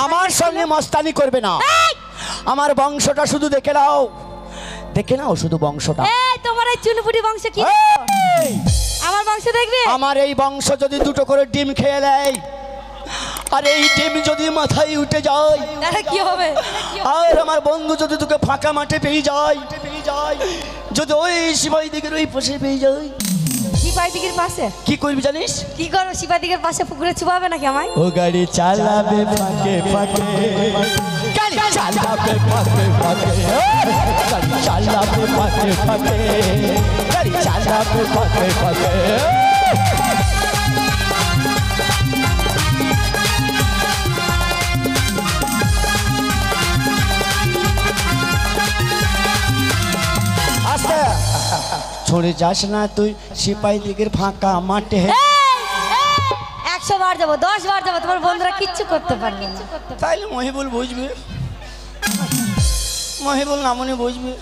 আমার সঙ্গে মস্তানি করবে না। আমার বংশটা শুধু দেখে নাও, দেখে নাও শুধু বংশটা। এই তোমার এই চুনপুটি বংশ কি? আমার বংশ দেখবে? আমার এই বংশ যদি দুটো করে ডিম খেয়ে নেয়, আর এই ডিম যদি মাথায় উঠে যায়, তাহলে কি হবে? আর আমার বন্ধু যদি তোকে ফাঁকা মাঠে পেয়ে যায়, যদি ওই শিবাই দিকের ওই পাশে পেয়ে যায়, সিপাই দিকের পাশে কি করবি জানিস? কি করবো? সিপাই দিকের পাশে পুকুরে চুবাবে নাকি আমায়? ও গাড়ি চালাবে ফাঁকে ফাঁকে, গাড়ি চালাবে ফাঁকে ফাঁকে, গাড়ি চালাবে ফাঁকে ফাঁকে, গাড়ি চালাবে ফাঁকে ফাঁকে। আস্তে ছড়ে যাস না তুই সিপাই দিকের ফাঁকা মাঠে। 100 বার যাবো, 10 বার যাবো, তোমার বন্ধুরা কিচ্ছু করতে পারবে না। তাইলে মহিবুল বুঝবে, মহিবুল নামনি বুঝবে।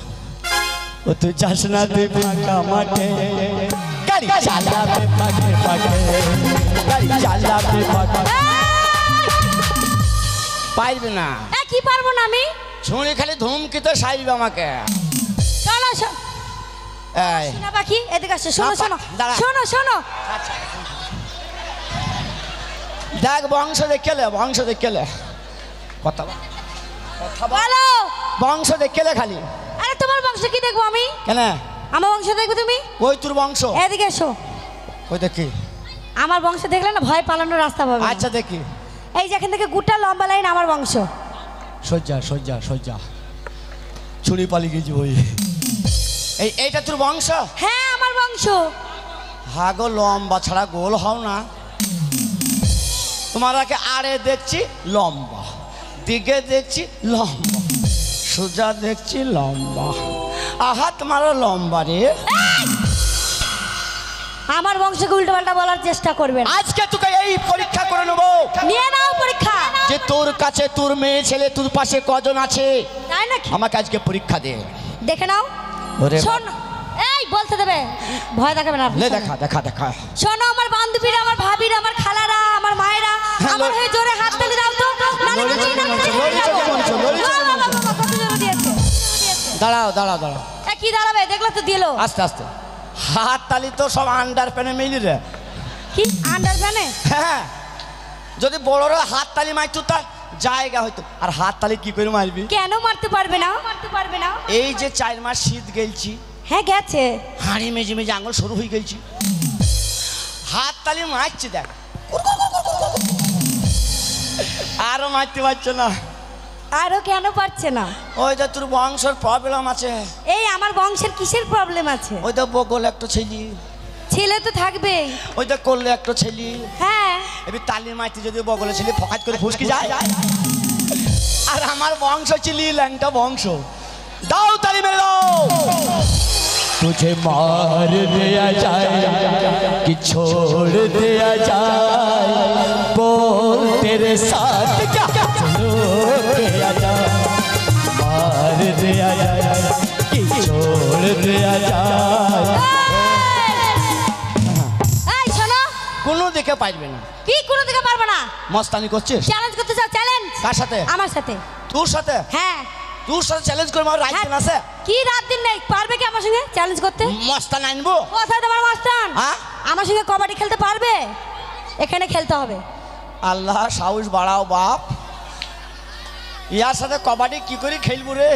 ও তুই যাস না তুই ফাঁকা মাঠে, গাড়ি চালাবে ফাঁকে ফাঁকে, গাড়ি চালাবে ফাঁকে। পারবে না। কি পারবো না আমি? ছুঁড়ে খালি ধুমকিতে সাইবে আমাকে। চলো এই শোনো বাকি, এদিকে আসো। শোনো শোনো দাঁড়া। শোনো শোনো, দেখ বংশ দেখলে, বংশ দেখলে কথা বলো। বংশ দেখলে খালি। আরে তোমার বংশ কি দেখবো আমি? কেন? আমার বংশ দেখবে তুমি? ওই তোর বংশ। এদিকে এসো। ওই দেখি। আমার বংশ দেখলে না ভয় পালানোর রাস্তা পাবে। আচ্ছা দেখি। এই যেখান থেকে গুটা লম্বা লাইন আমার বংশ। সজ্জা সজ্জা সজ্জা ছুরি পালিয়ে গেছি ওই। এইটা তোর বংশ? হ্যাঁ আমার বংশ। হা গো, লম্বা ছাড়া গোল হও না। তোমারাকে আড়ে দেখছি লম্বা, দিকে দেখছি লম্বা, সোজা দেখছি লম্বা। আহা তোমারও লম্বা রে। আমার বংশকে উল্টো পাল্টা বলার চেষ্টা করবে না। আজকে তোকে এই পরীক্ষা করে নেবো। নিয়ে নাও পরীক্ষা। যে তোর কাছে তোর মেয়ে ছেলে তোর পাশে কজন আছে, তাই নাকি? আমাকে আজকে পরীক্ষা দে। দেখে নাও। ওরে শোন, এই বলতে দেবে, ভয় দেখাবে না। লে দেখা দেখা দেখা। শোনো, আমার বান্ধবীরা, আমার ভাবিরা, আমার খালারা, আমার মায়েরা, আমার হয়ে জোরে হাত তালি দাও তো। দাঁড়াও দাঁড়াও দাঁড়াও। কি দাঁড়াবে? দেখলে তো দিলো। আস্তে আস্তে। হাত তালি তো সব আন্ডার প্যানে মিলি রে। কি আন্ডার প্যানে? হ্যাঁ, যদি বড়রা হাত তালি মারতো তার জায়গা হইতো। আর হাত তালি কি করে মারবি? কেন মারতে পারবে না? মারতে পারবে না। এই যে 4 মাস শীত গেলছি, হ্যাঁ গেছে, হাঁড়ি মেজে মেজে আঙুল শুরু হয়ে গেছি। হাত তালি মারছি দেখ, আরো মারতে পারছো না। আরো কেন পারছে না? ওই যে তোর বংশের প্রবলেম আছে। এই আমার বংশের কিসের প্রবলেম আছে? ওই তো বগল একটা ছেলে, ছেলে তো থাকবেই। ওই তো করলে একটা ছেলে। হ্যাঁ, এবার তালি মারতে যদি বগলে ছেলে ফকাত করে ফুসকি যায়। আর আমার বংশ ছিল ল্যাংটা বংশ। দাও তালি মেরে দাও। तुझे मार दिया जाए कि छोड़ दिया जाए, बोल तेरे साथ क्या चलो दिया जाए, मार दिया जाए कि छोड़ दिया जाए। এই শোনো, কোনো দিকে পারবে না। কি কোনো দিকে পারবে না? মস্তানি করছিস? চ্যালেঞ্জ করতে চাও? চ্যালেঞ্জ কার সাথে? আমার সাথে। তোর সাথে? হ্যাঁ। তোর সাথে চ্যালেঞ্জ করবো? আমার রাইট আছে? কি রাত দিন নেই? পারবে কি আমার সঙ্গে চ্যালেঞ্জ করতে? মস্তান আনবো। কোথায় তোমার মস্তান? হ্যাঁ, আমার সঙ্গে কবাডি খেলতে পারবে? এখানে খেলতে হবে। আল্লাহ সাহস বাড়াও বাপ। ইয়ার সাথে কবাডি কি করে খেলবো রে?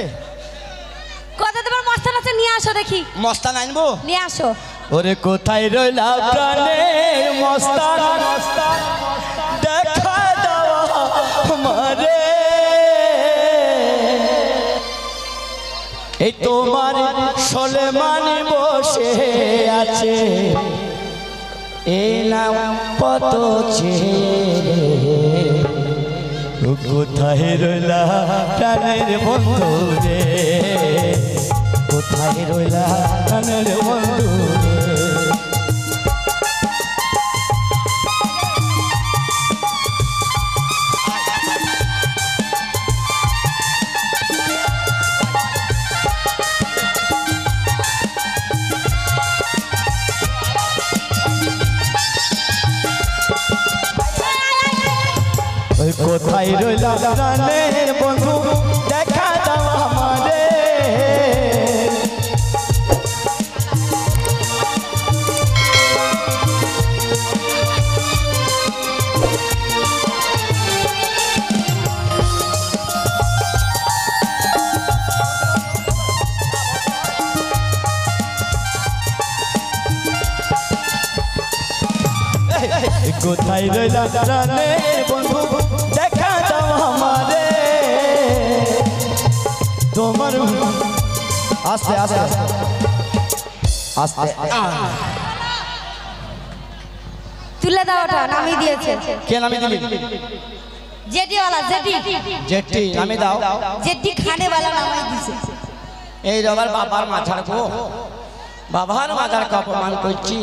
কোথায় তোমার মস্তান আছে? নিয়ে আসো দেখি। মস্তান আনবো? নিয়ে আসো। ওরে কোথায় রইলা প্রাণের মস্তান, দেখা দাও আমারে। এই তোমার সলেমান বসে আছে, এই নাম কত কোথায় রইলা প্রাণের বন্ধু রে, কোথায় রইলা প্রাণের বন্ধু রে। কোথায় রইলা রইলা প্রাণের বন্ধু দেখা দাও আমারে কোথায় রইলা প্রাণের বন্ধু দেখা দাও আমারে তোমার আস্তে আস্তে আস্তে তুলে দাও, ওটা নামিয়ে দিয়েছে। কে নামিয়ে দিলি? জেটিওয়ালা, জেটি নামিয়ে দাও। জেটি খানেওয়ালা নামিয়ে দিয়েছে। এই রবার বাবার মাথার গো, বাবার মাথার অপমান করছি।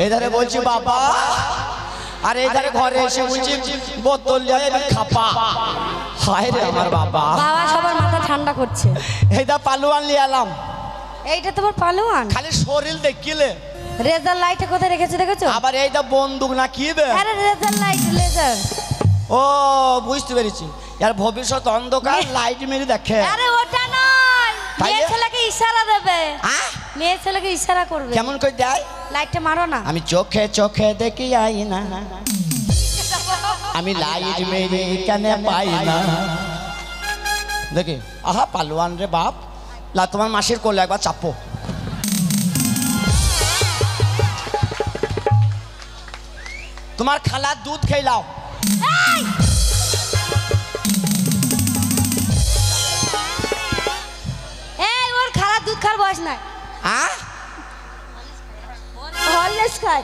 এধারে বলছি বাবা, আর এধারে ঘরে এসে বলছি বোতল যায় খাপা। হায় রে আমার বাবা, বাবা সবার মাথা ঠান্ডা করছে। এইটা পালুয়ান নিয়ে এলাম। এইটা তোমার পালোয়ান? খালি শরীর দেখিলে। রেজার লাইটে কোথায় রেখেছো দেখেছো? আবার এইটা বন্দুক না কি বে? আরে রেজার লাইট, লেজার। ও বুঝতে পেরেছি, আর ভবিষ্যৎ অন্ধকার লাইট মেরে দেখে। আরে ওটা নয়, মেয়ে ছেলেকে ইশারা দেবে। মেয়ে ছেলেকে ইশারা করবে। কেমন করে দেয়? লাইটটা মারো না। আমি চোখে চোখে দেখি আই না, আমি লাইট মেরে কেন পাই না। দেখি আহা পালোয়ান রে বাপ, লা তোমার মাসির কোলে একবার চাপো। তোমার খালার দুধ খেলাও। এই ওর খালার দুধ খাওয়ার বয়স নাই। হরলিক্স খায়।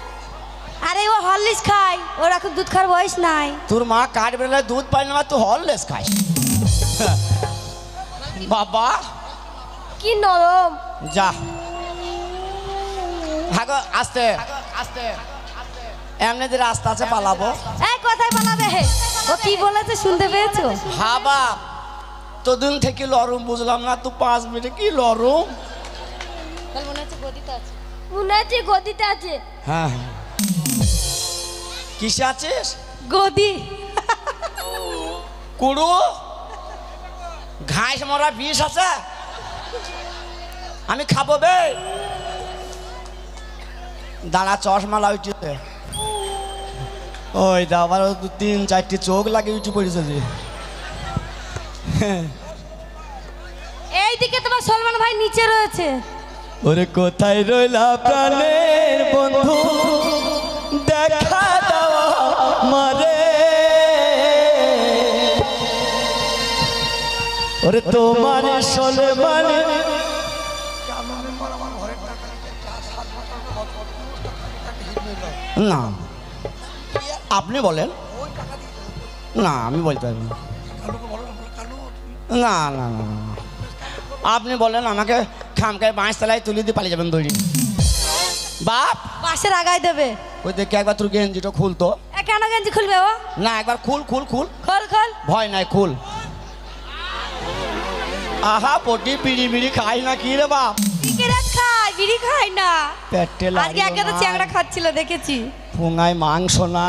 আরে ও হরলিক্স খায়, ওর এখন দুধ খাওয়ার বয়স নাই। তোর মা কাঠ বেলায় দুধ পায় না, তুই হরলিক্স খাস? বাবা কি নরম। যা হাগো আস্তে আস্তে, এমনি যে রাস্তা আছে পালাবো। এই কোথায় পালাবে? ও কি বলেছে শুনতে পেয়েছো? হ্যাঁ বাপ, তোদিন থেকে লরম বুঝলাম না, তুই 5 মিনিটে কি লরম। মনে হচ্ছে গদিতে আছে। মনে হচ্ছে গদিতে আছে। হ্যাঁ কিসে আছিস? গদি। কুড়ু ঘাস মরা বিষ আছে, আমি খাবো বে। দাঁড়া চশমা লাগাইছে, ওই দা আবার 3-4টি চোখ লাগে উঠে পড়েছে যে। এইদিকে তোমার সলমান ভাই নিচে রয়েছে। ওরে কোথায় রইলা প্রাণের বন্ধু দেখা দাও আমারে, ওরে তোমার সলমান। না আপনি বলেন না, আমি বলতে পারবো না। না না না না, আপনি বলেন, আমাকে খামকায় বাঁশ তলায় তুলে দিয়ে পালিয়ে যাবেন দড়ি। বাপ পাশের আগায় দেবে। ওই দেখে একবার তোর গেঞ্জিটা খুলতো। কেন গেঞ্জি খুলবে ও? না একবার খুল খুল খুল। খোল খোল। ভয় নাই খুল। আহা পটি বিড়ি বিড়ি খাই না কি রে বাপ? সিগারেট খায়, বিড়ি খায় না। পেটে আজকে একে তো চ্যাংড়া খাচ্ছিল দেখেছি। পুঙ্গায় মাংস না।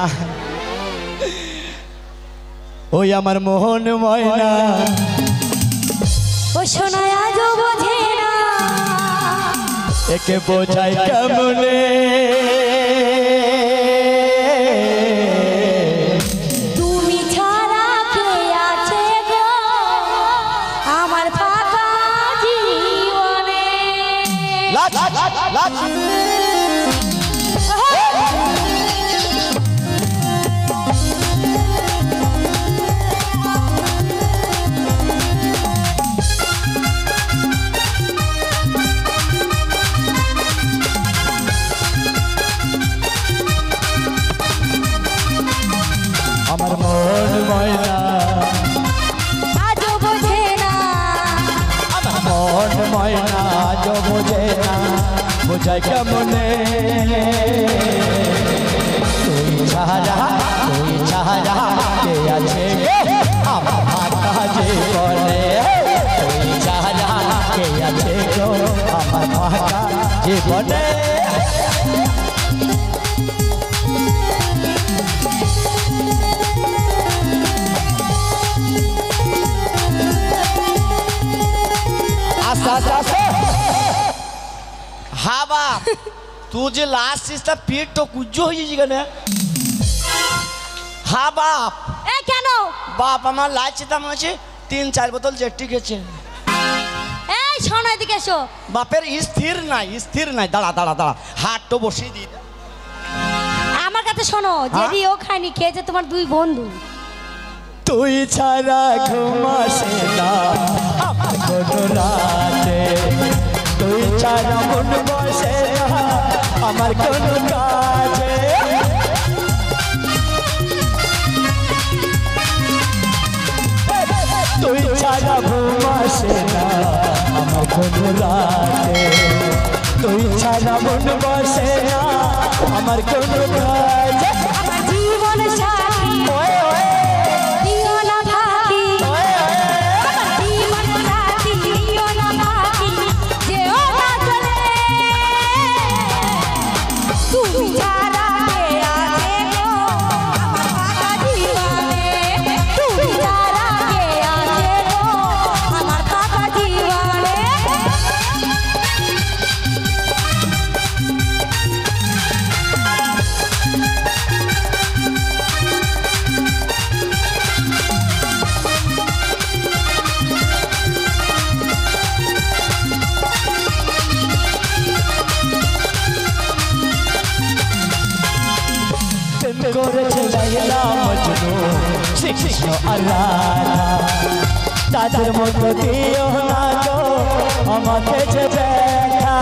ওই আমার মোহন ময়না, ও শোনায় আজও বোঝে না, একে বোঝাই কেমনে। তুমি ছাড়া কে আছে গো আমার ফাঁকা জীবনে। আমার মন ময়না আজও বোঝে না, আমার মন ময়না আজও বোঝে না, বোঝাই কেমনে। তুই ছাড়া কে আছে আমার ফাঁকা জীবনে, তুই ছাড়া কে আছে গো আমার ফাঁকা জীবনে। তুই যে লাস্ট সিস্টার পেট তো কুজ্জো হয়ে যাচ্ছে কেন? হ্যাঁ বাপ। এ কেন? বাপ আমার লাইছে দাম আছে 3-4 বোতল জেটি খেয়েছে। এই শোনো এদিকে এসো। বাপের স্থির নাই দাঁড়া দাঁড়া দাঁড়া হাত তো বসিয়ে দিই। আমার কাছে শোনো, জেডি ও খায়নি, খেয়েছে তোমার দুই বন্ধু। তুই ছাড়া ঘুমাসে না আমার কোনো রাতে, তুই ছাড়া মন বসে না আমার কোনো কাজে। তুই ছাড়া ঘুমাসে না আমার কোনো রাতে, তুই ছাড়া মন বসে না আমার কোনো কাজে। আমার জীবন সাথী দিও না ফাঁকি, আমার জীবন সাথী দিও না ফাঁকি, যেও না চলে। তুমি ছাড়া কে আছে গো আমার ফাঁকা জীবনে, তুমি ছাড়া কে আছে গো আমার ফাঁকা জীবনে। করেছে লাইলা মজনু শ্রীকৃষ্ণ আর রাধা, তাদের মধ্যে দিও না গো আমাকে যে দেখা।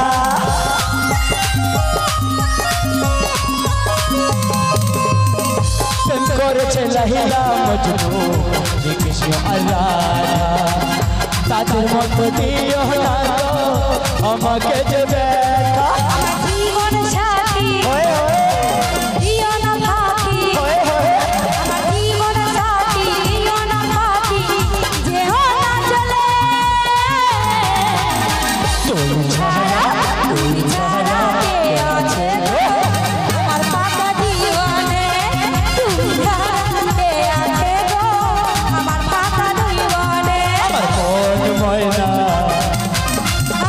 করেছে লাইলা মজনু শ্রীকৃষ্ণ আর রাধা, তাদের মধ্যে দিও না গো আমাকে যে দেখা। আমার জীবন সাথী দিও না ফাঁকি, আমার জীবন সাথী দিও না ফাঁকি, যেও না চলে। তুমি ছাড়া কে আছে আমার ফাঁকা জীবনে, তুমি ছাড়া কে আছে গো আমার ফাঁকা জীবনে। আমার মন ময়না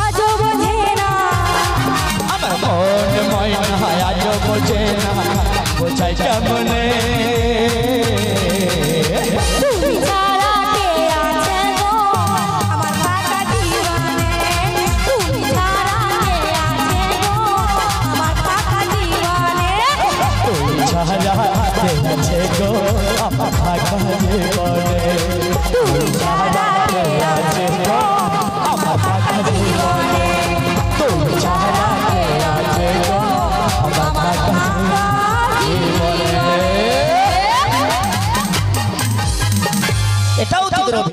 আজও বোঝে না, আমার মন ময়না আজও বোঝে না, বোঝাই কেমনে। তুমি ছাড়া কে আছে গো আমার ফাঁকা জীবনে, তুমি ছাড়া কে আছে গো আমার ফাঁকা জীবনে। তুই ছাড়া কে আছে গো আমার ফাঁকা জীবনে।